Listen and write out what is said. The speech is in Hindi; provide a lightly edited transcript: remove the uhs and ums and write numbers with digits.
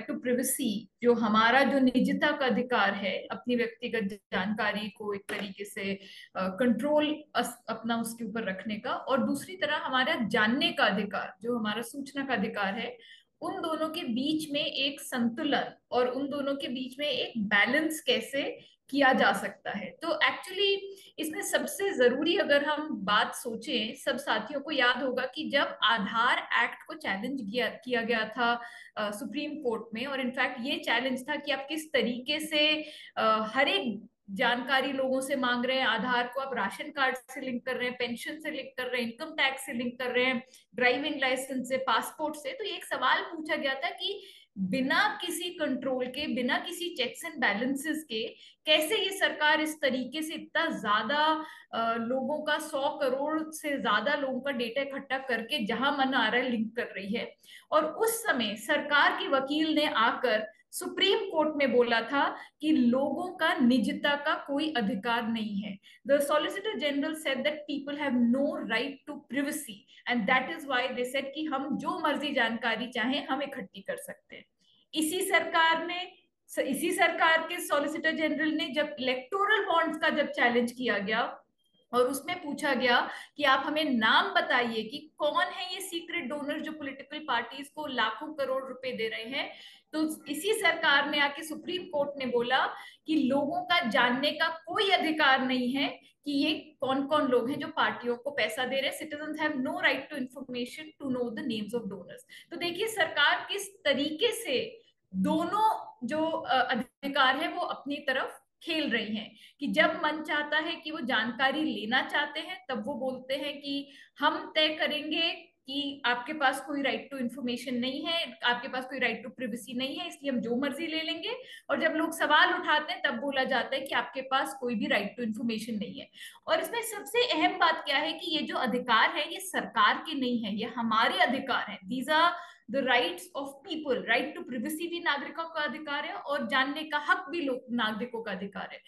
राइट टू प्रिवेसी, जो हमारा जो निजता का अधिकार है अपनी व्यक्तिगत जानकारी को एक तरीके से कंट्रोल अपना उसके ऊपर रखने का, और दूसरी तरह हमारा जानने का अधिकार जो हमारा सूचना का अधिकार है, उन दोनों के बीच में एक संतुलन और उन दोनों के बीच में एक बैलेंस कैसे किया जा सकता है। तो एक्चुअली इसमें सबसे जरूरी अगर हम बात सोचें, सब साथियों को याद होगा कि जब आधार एक्ट को चैलेंज किया गया था सुप्रीम कोर्ट में, और इनफैक्ट ये चैलेंज था कि आप किस तरीके से हर एक जानकारी लोगों से मांग रहे हैं। आधार को आप राशन कार्ड से लिंक कर रहे हैं, पेंशन से लिंक कर रहे हैं, इनकम टैक्स से लिंक कर रहे हैं, ड्राइविंग लाइसेंस से, पासपोर्ट से। तो ये एक सवाल पूछा गया था कि बिना किसी कंट्रोल के, बिना किसी चेक्स एंड बैलेंसेस के कैसे ये सरकार इस तरीके से इतना ज्यादा लोगों का, 100 करोड़ से ज्यादा लोगों का डेटा इकट्ठा करके जहां मन आ रहा है लिंक कर रही है। और उस समय सरकार के वकील ने आकर सुप्रीम कोर्ट में बोला था कि लोगों का निजता का कोई अधिकार नहीं है। The solicitor general said that people have no right to privacy, and that is why they said कि हम जो मर्जी जानकारी चाहें हम इकट्ठी कर सकते हैं। इसी सरकार ने, इसी सरकार के सॉलिसिटर जनरल ने जब इलेक्टोरल बॉन्ड्स का जब चैलेंज किया गया और उसमें पूछा गया कि आप हमें नाम बताइए कि कौन है ये सीक्रेट डोनर जो पॉलिटिकल पार्टीज को लाखों करोड़ रुपए दे रहे हैं, तो इसी सरकार ने आके सुप्रीम कोर्ट ने बोला कि लोगों का जानने का कोई अधिकार नहीं है कि ये कौन कौन लोग हैं जो पार्टियों को पैसा दे रहे हैं। Citizens have no right to information to know the names of donors. तो देखिए सरकार किस तरीके से दोनों जो अधिकार है वो अपनी तरफ खेल रही हैं, कि जब मन चाहता है कि वो जानकारी लेना चाहते हैं तब वो बोलते हैं कि हम तय करेंगे कि आपके पास कोई राइट टू इंफॉर्मेशन नहीं है, आपके पास कोई राइट टू प्रिवेसी नहीं है, इसलिए हम जो मर्जी ले लेंगे। और जब लोग सवाल उठाते हैं तब बोला जाता है कि आपके पास कोई भी राइट टू इंफॉर्मेशन नहीं है। और इसमें सबसे अहम बात क्या है कि ये जो अधिकार है ये सरकार के नहीं है, ये हमारे अधिकार है। These are the rights of people. Right to privacy भी नागरिकों का अधिकार है और जानने का हक भी लोग नागरिकों का अधिकार है।